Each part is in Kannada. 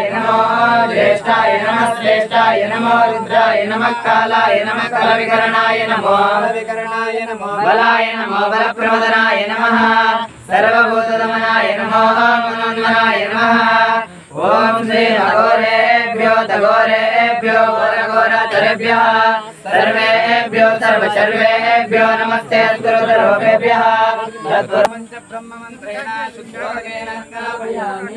नमो ज्येष्ठाय नमः श्रेष्ठाय नमो रुद्राय नमः कालाय नमः कलविकरणाय नमो बलाय नमो बलप्रमदनाय नमः सर्वभूतदमनाय नमो मनोन्मनाय नमः ओम श्री अघोरेभ्यो तघोरेभ्यो घोरघोरतरेभ्यः सर्वेभ्यो सर्वशर्वेभ्यो नमस्ते अस्त्रोतरोपेभ्यः तत्परमञ्च ब्रह्ममन्त्रेण शुद्धोदकेन स्थापयामि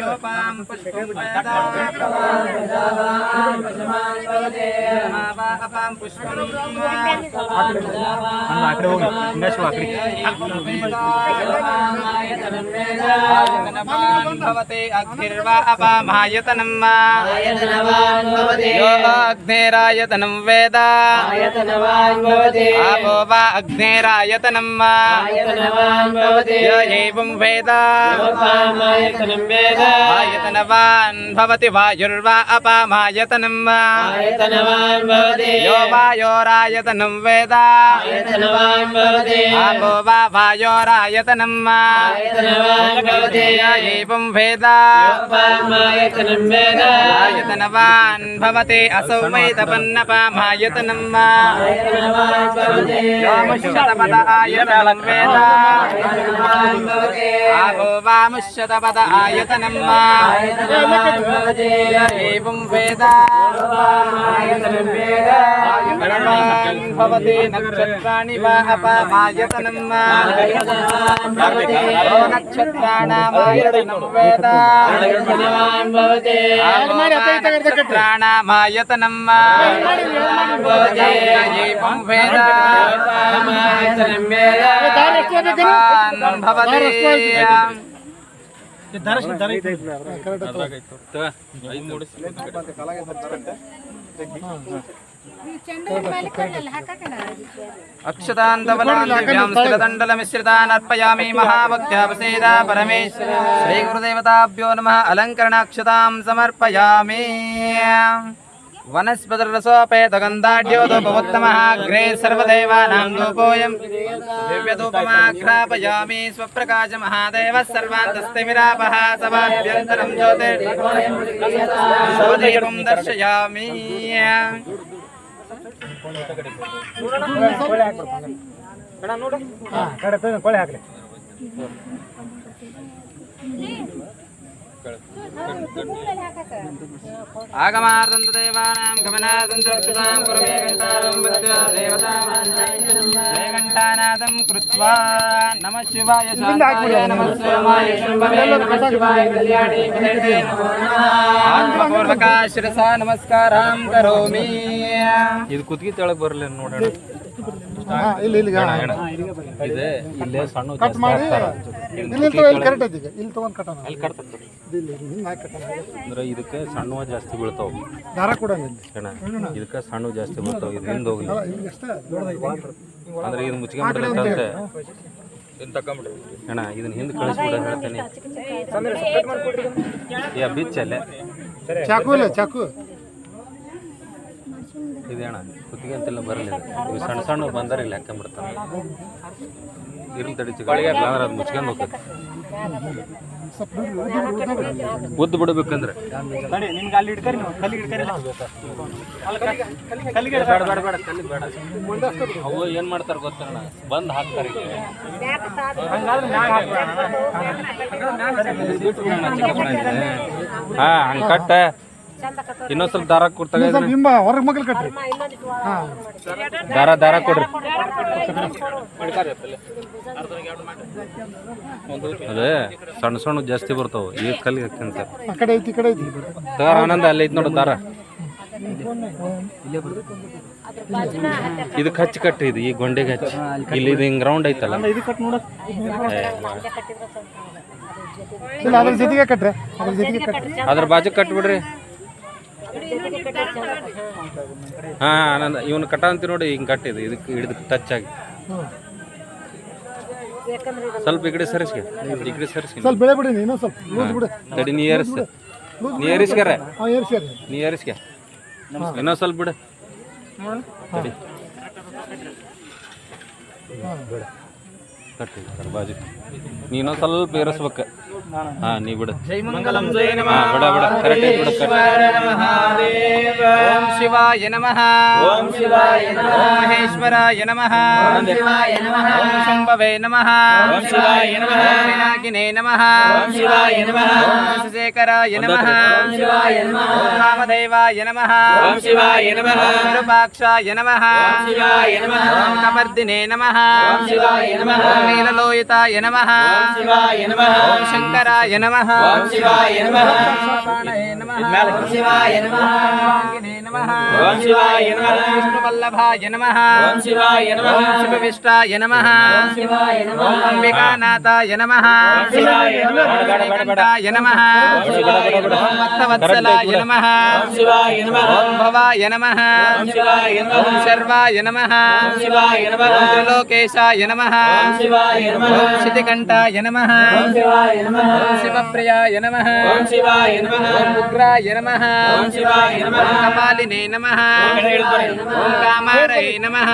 लोपां पुष्पं पदां पुष्पं भवते अग्निर्वा अपामायतनं यो अग्निरायतनं वेद आपो वा अग्निरायतनं य एवं वेद आयतनवान् भवति वायुर्वा अपामायतनं यो वायोरायतनं वेद आपो वा वायोरायतनं एवं वेद आयतनवान् भवति असौ वैतपन्नपामायतनं मुष्यतपद आयतनं वेद आपो वा मुष्यतपद आयतनं एवं वेद आयतनवान् भवति नक्षत्राणि वा अपामायतनं नक्षत्राणामायतनं वेद नक्षत्राणामायतनं एवं वेद भवति अक्षतान्तबलाभ्यां स्थिरदण्डलमिश्रितान् अर्पयामि महाभक्त्यावसेद परमेश्वर श्रीगुरुदेवताभ्यो नमः अलङ्करणाक्षतां समर्पयामि वनस्पतिरसोपेतगन्धाढ्योदोपमुत्तमः अग्रे सर्वदेवानां धूपोऽयं दिव्यधूपमाघ्रापयामि स्वप्रकाशमहादेवः सर्वान्तस्तिमिरापः सभाभ्यन्तरं ज्योतिर्दीपं दर्शयामि आगमार्दन्तदेवानां गमनादन्तरक्षतां कुर्मे घण्टारं देवताघण्टानादं कृत्वा नमः शिवाय शान्ताय नमः सोमाय शम्भवे नमः शिवाय कल्याणी पदे नमो नमः आत्मपूर्वका शिरसा नमस्कारां करोमि ಇದು ಕುತ್ತಿಗೆ ತೆಳಗೆ ಬರಲ್ಲ ನೋಡೋಣ ಇಲ್ಲಿ ಇಲ್ಲಿ ಇದೆ ಇಲ್ಲೇ ಸಣ್ಣ ಕಟ್ ಮಾಡಿ ಇಲ್ಲಿ ಕರೆಕ್ಟ್ ಐತಿ ಇಲ್ಲಿ ತಗೊಂಡ್ ಕಟ್ಟೋಣ ಅಲ್ಲಿ ಕಟ್ತದ ಇಲ್ಲಿ ಹಿಂಗ ಹಾಕಿ ಕಟ್ಟೋಣ ಅಂದ್ರೆ ಇದಕ್ಕೆ ಸಣ್ಣವ ಜಾಸ್ತಿ ಬೀಳ್ತಾವ ದಾರ ಕೂಡ ಅಣ್ಣ ಇದಕ್ಕೆ ಸಣ್ಣ ಜಾಸ್ತಿ ಬೀಳ್ತಾವ ಇದು ಹಿಂದೆ ಹೋಗಲಿ ಅಂದ್ರೆ ಇದು ಮುಚ್ಕೊಂಡ್ಬಿಡ್ರಿ ಅಂತ ಇದನ್ನ ತಕೊಂಡ್ಬಿಡ್ರಿ ಅಣ್ಣ ಇದನ್ನ ಹಿಂದೆ ಕಳಿಸ್ಬಿಡ ಹೇಳ್ತೇನೆ ಯಾ ಬಿಚ್ಚಲ್ಲೇ ಚಾಕು ಇಲ್ಲ ಚಾಕು ಇದೆ ಅಣ್ಣ ಕುತ್ತಿಗೆ ಅಂತೆಲ್ಲ ಬರಲಿಲ್ಲ ಇವು ಸಣ್ಣ ಸಣ್ಣ ಬಂದರೆ ಇಲ್ಲಿ ಹಾಕೊಂಡ್ಬಿಡ್ತಾನೆ ಇರ್ಲಿ ತಡಿಸಿ ಗಾಳಿಗೆ ಅಂದ್ರೆ ಅದು ಮುಚ್ಕೊಂಡು ಹೋಗ್ತದೆ ಉದ್ದು ಬಿಡಬೇಕಂದ್ರೆ ಅವು ಏನು ಮಾಡ್ತಾರೆ ಗೊತ್ತಣ್ಣ ಬಂದು ಹಾಕ್ತಾರೆ ಹಾ ಹಂಗೆ ಕಟ್ಟ ಇನ್ನೊಂದು ಸ್ವಲ್ಪ ದಾರ ಕೊಡ್ತಾರೆ ಹೊರಗೆ ಮಗಲ್ ಕಟ್ರಿ ದಾರ ಕೊಡ್ರಿ ಅದೇ ಸಣ್ಣ ಸಣ್ಣ ಜಾಸ್ತಿ ಬರ್ತಾವ ಈ ಕಲ್ಲಿಗೆ ಹಾಕ್ಯಂತಾರೆ ಆ ಕಡೆ ಐತಿ ಕಡೆ ಐತಿ ದಾರ ಆನಂದ ಅಲ್ಲಿ ಐತಿ ನೋಡು ದಾರ ಇದಕ್ಕೆ ಹಚ್ಚಿ ಕಟ್ರಿ ಇದು ಈ ಗೊಂಡೆಗೆ ಹಚ್ಚಿ ಇಲ್ಲಿ ಇದು ಹಿಂಗೆ ರೌಂಡ್ ಐತಲ್ಲ ಅದ್ರ ಜೊತೆಗೆ ಕಟ್ರಿ ಅದ್ರ ಬಾಜು ಕಟ್ಬಿಡ್ರಿ ಹಾ ಆನಂದ ಇವನು ಕಟ್ಟ ಅಂತ ನೋಡಿ ಹಿಂಗೆ ಕಟ್ಟಿದೆ ಇದಕ್ಕೆ ಹಿಡಿದು ಟಚ್ ಆಗಿ ಸ್ವಲ್ಪ ಈ ಕಡೆ ಸರಿಸ್ಗೆ ಸ್ವಲ್ಪ ಬೆಳೆ ಬಿಡಿ ನೀನು ಸ್ವಲ್ಪ ತಡಿ ನೀ ಏರಿಸ್ಕ್ಯಾರ ನೀ ಏರಿಸ್ಕೆ ಇನ್ನೊಂದು ಸ್ವಲ್ಪ ಬಿಡು ತಡಿ ಕಟ್ಟಿ ಬಾಜು ನೀನೊಂದು ಸ್ವಲ್ಪ ಏರಿಸ್ಬೇಕು ನೀ ಬಿಡು. ಜೈ ಮಂಗಲಂ ಜೈ ನಮಃ. ಬಿಡ ಕರೆಕ್ಟ್ ಬಿಡು. ಓಂ ಶಿವಾಯ ನಮಃ. ಓಂ ಶಿವಾಯ ನಮಃ. ಓಂ ಮಹೇಶ್ವರಾಯ ನಮಃ. ಓಂ ಶಿವಾಯ ನಮಃ. ಓಂ ಶಂಭವೇ ನಮಃ. ಓಂ ಶಿವಾಯ ನಮಃ. ಓಂ ವಿನಾಯಕಿನೇ ನಮಃ. ಓಂ ಶಿವಾಯ ನಮಃ. ಓಂ ಶಶೇಖರಾಯ ನಮಃ. ಓಂ ಶಿವಾಯ ನಮಃ. ಓಂ ವಾಮದೇವಾಯ ನಮಃ. ಓಂ ಶಿವಾಯ ನಮಃ. ಓಂ ವಿರೂಪಾಕ್ಷಾಯ ನಮಃ. ಓಂ ಶಿವಾಯ ನಮಃ. ಓಂ ಕಪರ್ದಿನೇ ನಮಃ. ಓಂ ಶಿವಾಯ ನಮಃ. ಓಂ ನೀಲಲೋಹಿತಾಯ ನಮಃ. ಓಂ ಶಿವಾಯ ನಮಃ. ಓಂ ಶಂಕರಾಯ ನಮಃ. ಓಂ ಶಿವಾಯ ನಮಃ. ಓಂ ಶಿವಾಯ ನಮಃ. ಓಂ ಶಿವಾಯ ನಮಃ. ವಿಷ್ಣುವಲ್ಲಭಾಯ ನಮಃ. ಓಂ ಶಿವಾಯ ನಮಃ. ಓಂ ಶಿವವಿಷ್ಟಾಯ ನಮಃ. ಓಂ ಶಿವಾಯ ನಮಃ. ಓಂ ಅಂಬಿಕಾನಾಥಾಯ ನಮಃ. ಓಂ ಶಿವಾಯ ನಮಃ. ಶ್ರೀಕಂಠಾಯ ನಮಃ. ಓಂ ಭಕ್ತವತ್ಸಲಾಯ ನಮಃ. ಓಂ ಶಿವಾಯ ನಮಃ. ಓಂ ಭವಾಯ ನಮಃ. ಓಂ ಶಿವಾಯ ನಮಃ. ಓಂ ಶರ್ವಾಯ ನಮಃ. ಓಂ ಶಿವಾಯ ನಮಃ. ಓಂ ತ್ರಿಲೋಕೇಶಾಯ ನಮಃ. ಓಂ ಶಿವಾಯ ನಮಃ. ಓಂ ಶಿತಿಕಂಠಾಯ ನಮಃ. ಓಂ ಶಿವಾಯ ನಮಃ. ಓಂ ಶಿವಪ್ರಿಯಾಯ ನಮಃ. ಓಂ ಶಿವಾಯ ನಮಃ. ಓಂ ಉಗ್ರಾಯ ನಮಃ. ಓಂ ಶಿವಾಯ ನಮಃ. ಓಂ ಕಪಾಲಿನೇ ನಮಃ. ಓಂ ಕಾಮಾರೈ ನಮಃ.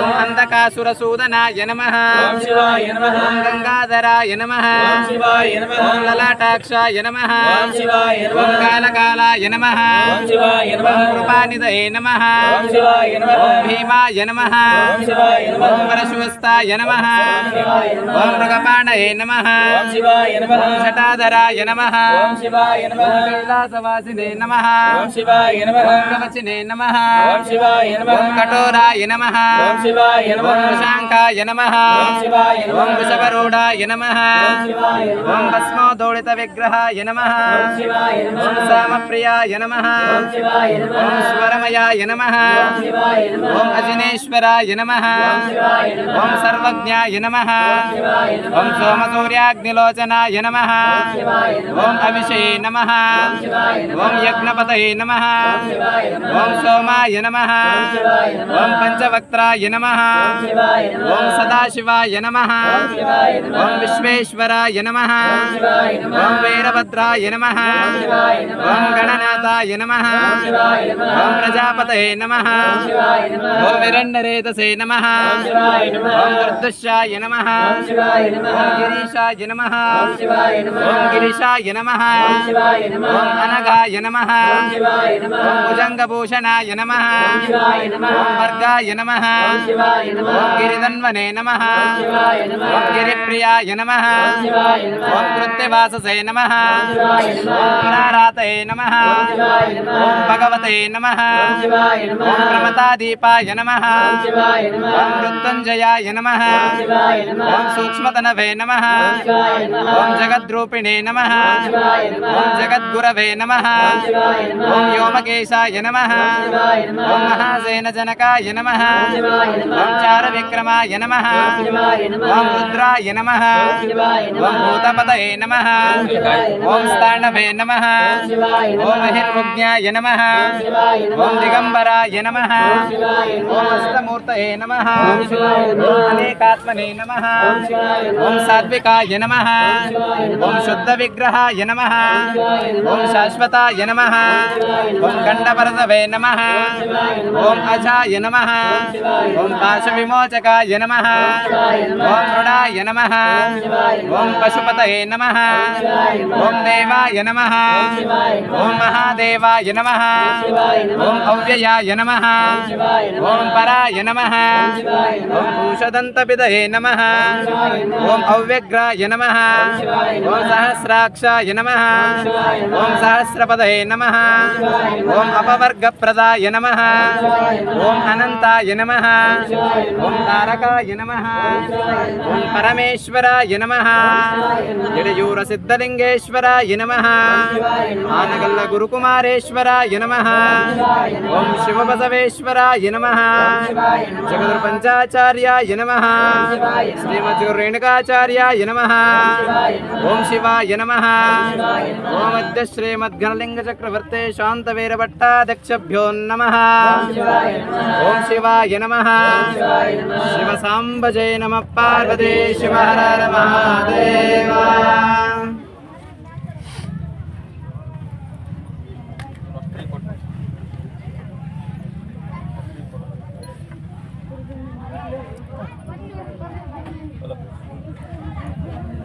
ಓಂ ಅಂಧಕಾಸುರಸೂದನಾಯ ನಮಃ. ಓಂ ಶಿವಾಯ ನಮಃ. ಓಂ ಗಂಗಾಧರಾಯ ನಮಃ. ಓಂ ಶಿವಾಯ ನಮಃ. ಓಂ ಲಲಾಟಾಕ್ಷಾಯ ನಮಃ. ಓಂ ಶಿವಾಯ ನಮಃ. ಓಂ ಕಾಲಕಾಲಾಯ ನಮಃ. ಓಂ ಶಿವಾಯ ನಮಃ. ಓಂ ಕೃಪಾನಿಧಯೇ ನಮಃ. ಓಂ ಶಿವಾಯ ನಮಃ. ಓಂ ಭೀಮಾಯ ನಮಃ. ಓಂ ಶಿವಾಯ ನಮಃ. ಓಂ ಪರಶುವಸ್ತಾಯ ನಮಃ. ಓಂ ಶಿವಾಯ ನಮಃ. ಓಂ ಮೃಗಪಾಣಯೇ ನಮಃ. ಓಂ ಶಿವಾಯ ನಮಃ. ಓಂ ಶಟಾಧರಾಯ ನಮಃ. ಓಂ ಶಿವಾಯ ನಮಃ. ಓಂ ಕೈಲಾಸವಾಸಿನೇ ನಮಃ. ಓಂ ಶಿವಾಯ ನಮಃ. ಓಂ ಕವಚಿನೇ ನಮಃ. ಓಂ ಶಿವಾಯ ನಮಃ. ಓಂ ಕಠೋರಾಯ ನಮಃ. ಓಂ ಶಿವಾಯ ನಮಃ. ಓಂ ಶಶಾಂಕಾಯ ನಮಃ. ಓಂ ಶಿವಾಯ ನಮಃ. ಓಂ ವೃಷಭರೂಢಾಯ ನಮಃ. ಓಂ ಶಿವಾಯ ನಮಃ. ಓಂ ಭಸ್ಮೋದೋಳಿತ ವಿಗ್ರಹಾಯ ನಮಃ. ಓಂ ಶಿವಾಯ ನಮಃ. ಓಂ ಸಾಮಪ್ರಿಯಾಯ ನಮಃ. ಓಂ ಶಿವಾಯ ನಮಃ. ಓಂ ಸ್ವರಮಯಾಯ ನಮಃ. ಓಂ ಶಿವಾಯ ನಮಃ. ಓಂ ಅಜಿನೇಶ್ವರಾಯ ನಮಃ. ಓಂ ಶಿವಾಯ ನಮಃ. ಓಂ ಸರ್ವಜ್ಞಾಯ ನಮಃ. ಓಂ ಶಿವಾಯ ನಮಃ. ಓಂ ಸೋಮಸೂರ್ಯಾಗ್ನಿಲೋಚನಾಯ ನಮಃ. ಓಂ ಶಿವಾಯ ನಮಃ. ಓಂ ಅಭಿಷೇ ನಮಃ. ಓಂ ಶಿವಾಯ ನಮಃ. ಓಂ ಯಜ್ಞಪತಯೇ ನಮಃ. ಓಂ ಶಿವಾಯ ನಮಃ. ಓಂ ಸೋಮಾಯ ನಮಃ. ಓಂ ಶಿವಾಯ ನಮಃ. ಓಂ ಪಂಚವಕ್ತ್ರಾಯ ನಮಃ. ಓಂ ಶಿವಾಯ ನಮಃ. ಓಂ ಸದಾಶಿವಾಯ ನಮಃ. ಓಂ ಶಿವಾಯ ನಮಃ. ಓಂ ವಿಶ್ವೇಶ್ವರಾಯ ನಮಃ. ಓಂ ಶಿವಾಯ ನಮಃ. ಓಂ ವೀರಭದ್ರಾಯ ನಮಃ. ಓಂ ಶಿವಾಯ ನಮಃ. ಓಂ ಗಣನಾಥಾಯ ನಮಃ. ಓಂ ಶಿವಾಯ ನಮಃ. ಓಂ ಪ್ರಜಾಪತಯೇ ನಮಃ. ಓಂ ಶಿವಾಯ ನಮಃ. ಓಂ ವಿರಣ್ಣರೇತಸೇ ನಮಃ. ಓಂ ಶಿವಾಯ ನಮಃ. ಓಂ ದುರ್ದುಶ್ಯಾಯ ನಮಃ. ಓಂ ಶಿವಾಯ ನಮಃ. ಓಂ ಗಿರೀಶಾಯ ನಮಃ. ಓಂ ಶಿವಾಯ ನಮಃ. ಓಂ ಗಿರೀಶಾಯ ನಮಃ. ಓಂ ಶಿವಾಯ ನಮಃ. ಓಂ ಅನಘಾಯ ನಮಃ. ಓಂ ಶಿವಾಯ ನಮಃ. ಓಂ ಭುಜಂಗಭೂಷಣಾಯ ನಮಃ. ಓಂ ಶಿವಾಯ ನಮಃ. ಓಂ ವರ್ಗಾಯ ನಮಃ. ಓಂ ಶಿವಾಯ ನಮಃ. ಓಂ ಗಿರಿಧನ್ವನೇ ನಮಃ. ಓಂ ಶಿವಾಯ ನಮಃ. ಓಂ ಗಿರಿಪ್ರಿಯಾಯ ನಮಃ. ಓಂ ಶಿವಾಯ ನಮಃ. ಓಂ ಕೃತ್ಯವಾಸಸೇ ನಮಃ. ಓಂ ಶಿವಾಯ ನಮಃ. ಓಂ ಪುರಾರಾತಯೇ ನಮಃ. ಓಂ ಶಿವಾಯ ನಮಃ. ಓಂ ಭಗವತೆ ನಮಃ. ಓಂ ಶಿವಾಯ ನಮಃ. ಓಂ ಪ್ರಮತಾದೀಪಾಯ ನಮಃ. ಓಂ ಶಿವಾಯ ನಮಃ. ಓಂ ಮೃತ್ಯುಂಜಯಾಯ ನಮಃ. ಓಂ ಶಿವಾಯ ನಮಃ. ಓಂ ಸೂಕ್ಷ್ಮತನವೇ ನಮಃ. ಓಂ ಶಿವಾಯ ನಮಃ. ಓಂ ಜಗದ್ರೂಪಿಣೇ ನಮಃ. ಓಂ ಶಿವಾಯ ನಮಃ. ಓಂ ಜಗದ್ಗುರವೇ ನಮಃ. ಓಂ ಶಿವಾಯ ನಮಃ. ಓಂ ವ್ಯೋಮಕೇಶಾಯ ನಮಃ. ಓಂ ಶಿವಾಯ ನಮಃ. ಓಂ ಮಹಾಸೇನಜನಕಾಯ ನಮಃ. ಓಂ ಶಿವಾಯ ನಮಃ. ಓಂ ಚಾರವಿಕ್ರಮಾಯ ನಮಃ. ಓಂ ಶಿವಾಯ ನಮಃ. ಓಂ ರುದ್ರಾಯ ನಮಃ. ಓಂ ಶಿವಾಯ ನಮಃ. ಓಂ ಭೂತಪತಯೇ ನಮಃ. ಓಂ ಶಿವಾಯ ನಮಃ. ಓಂ ಸ್ಥಾಣವೇ ನಮಃ. ಓಂ ಶಿವಾಯ ನಮಃ. ಓಂ ಹಿರ್ಮುಜ್ಞಾಯ ನಮಃ. ಓಂ ಶಿವಾಯ ನಮಃ. ಓಂ ದಿಗಂಬರಾಯ ನಮಃ. ಓಂ ಶಿವಾಯ ನಮಃ. ಓಂ ಅಷ್ಟಮೂರ್ತಯೇ ನಮಃ. ಓಂ ಶಿವಾಯ ನಮಃ. ಓಂ ಅನೇಕಾತ್ಮನೇ ನಮಃ. ಓಂ ಶಿವಾಯ ನಮಃ. ಓಂ ಸಾತ್ವಿಕಾಯ ನಮಃ. ಓಂ ಶಿವಾಯ ನಮಃ. ಓಂ ಶುದ್ಧ ವಿಗ್ರಹಾಯ ನಮಃ. ಓಂ ಶಿವಾಯ ನಮಃ. ಓಂ ಶಾಶ್ವತಾಯ ನಮಃ. ಓಂ ಶಿವಾಯ ನಮಃ. ಓಂ ಗಂಡಪರದವೇ ನಮಃ. ಓಂ ಶಿವಾಯ ನಮಃ. ಓಂ ಅಜಾಯ ನಮಃ. ಓಂ ಶಿವಾಯ ನಮಃ. ಓಂ ಪಾಶವಿಮೋಚಕಾಯ ನಮಃ. ಓಂ ಶಿವಾಯ ನಮಃ. ಓಂ ಮೃಡಾಯ ನಮಃ. ಓಂ ಶಿವಾಯ ನಮಃ. ಓಂ ಪಶುಪತಯೇ ನಮಃ. ಓಂ ಶಿವಾಯ ನಮಃ. ಓಂ ದೇವಾಯ ನಮಃ. ಓಂ ಶಿವಾಯ ನಮಃ. ಓಂ ಮಹಾದೇವಾಯ ನಮಃ. ಓಂ ಶಿವಾಯ ನಮಃ. ಓಂ ಅವ್ಯಯಾಯ ನಮಃ. ಓಂ ಶಿವಾಯ ನಮಃ. ಓಂ ಪರಾಯ ನಮಃ. ಓಂ ಶಿವಾಯ ನಮಃ. ಓಂ ಭೂಷದಂತಪಿದಯೇ ನಮಃ. ಓಂ ಶಿವಾಯ ನಮಃ. ಓಂ ಅವ್ಯಗ್ರಾಯ ನಮಃ. ಓಂ ಶಿವಾಯ ನಮಃ. ಓಂ ಸಹಸ್ರಾಕ್ಷಾಯ ನಮಃ. ಓಂ ಶಿವಾಯ ನಮಃ. ಓಂ ಸಹಸ್ರಪದಯೇ ನಮಃ. ಓಂ ಶಿವಾಯ ನಮಃ. ಓಂ ಅಪವರ್ಗಪ್ರದಾಯ ನಮಃ. ಓಂ ಶಿವಾಯ ನಮಃ. ಓಂ ಅನಂತಾಯ ನಮಃ. ಓಂ ಶಿವಾಯ ನಮಃ. ಓಂ ತಾರಕಾಯ ನಮಃ. ಓಂ ಶಿವಾಯ ನಮಃ. ಓಂ ಪರಮೇಶ್ವರಾಯ ನಮಃ. ಓಂ ಶಿವಾಯ ನಮಃ. ಯಡಯೂರ ಸಿದ್ಧಲಿಂಗೇಶ್ವರಾಯ ನಮಃ. ಓಂ ಶಿವಾಯ ನಮಃ. ಆನಗಲ್ಲ ಗುರುಕುಮಾರೇಶ್ವರಾಯ ನಮಃ. ಓಂ ಶಿವಾಯ ನಮಃ. ಓಂ ಶಿವಬಸವೇಶ್ವರಾಯ ನಮಃ. ಓಂ ಶಿವಾಯ ನಮಃ. ಜಗದ್ಗುರು ಪಂಚಾಚಾರ್ಯಾಯ ನಮಃ. ಓಂ ಶಿವಾಯ ನಮಃ. ಶ್ರೀಮದ್ಗುರು ರೇಣುಕಾಚಾರ್ಯಾಯ ನಮಃ. ಓಂ ಶಿವಾಯ ನಮಃ. ಓಂ ಶಿವಾಯ ನಮಃ. ಓಂ ಶಿವಾಯ ನಮಃ. ಓಂ ಅದ್ಯ ಶ್ರೀಮದ್ಘನಲಿಂಗ ಚಕ್ರವರ್ತಿ ಶಾಂತವೀರ ಭಟ್ಟಾಧ್ಯಕ್ಷಭ್ಯೋ ನಮಃ. ಓಂ ಶಿವಾಯ ನಮಃ. ಓಂ ಶಿವಾಯ ನಮಃ. ಓಂ ಶಿವಾಯ ನಮಃ. ಶಿವ ಸಾಂಬಜಯ ನಮಃ. ಪಾರ್ವತಿ ಶಿವ ಹರ ಹರ ಮಹಾದೇವ.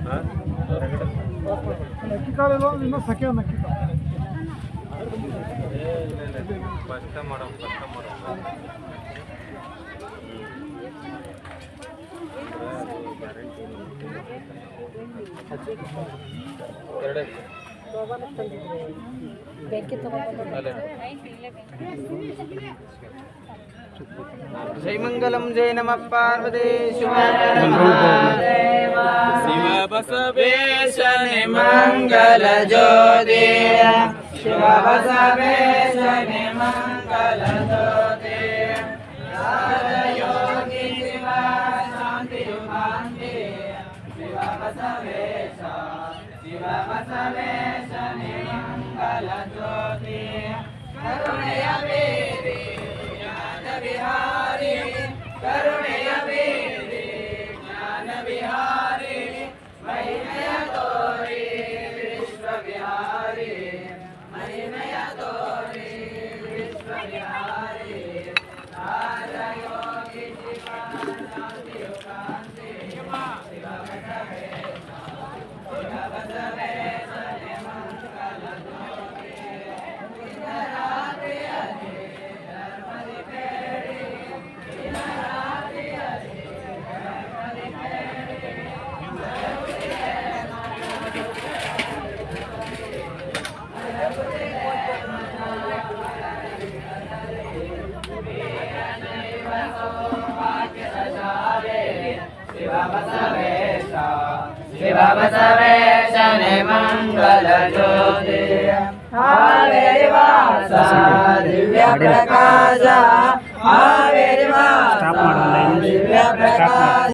हाँ ಕಾಲಿಲ್ಲ ಇನ್ನೂ ಸಖೆ ಅನ್ನಕ್ಕಿಲ್ಲ. जय मंगलम जय नमः पार्वती शिवाय शिव बसवेशने मंगल ज्योति शिव बसवेशने मंगल ज्योति राजयोगी शिव शांति युगांति शिव बसवेशने मंगल ज्योति करुणय वेदी ज्ञान विहारी करुणय वेदी ज्ञान विहारी महिमय तोरी विश्व विहारी महिमय तोरी विश्व विहारी राजयोगी शिव शांति युगांति शिव बसवेशने मंगल ज्योति शिव बसवेशने मंगल ज्योति हावेरि वासा दिव्य प्रकाश हावेरि वासा दिव्य प्रकाश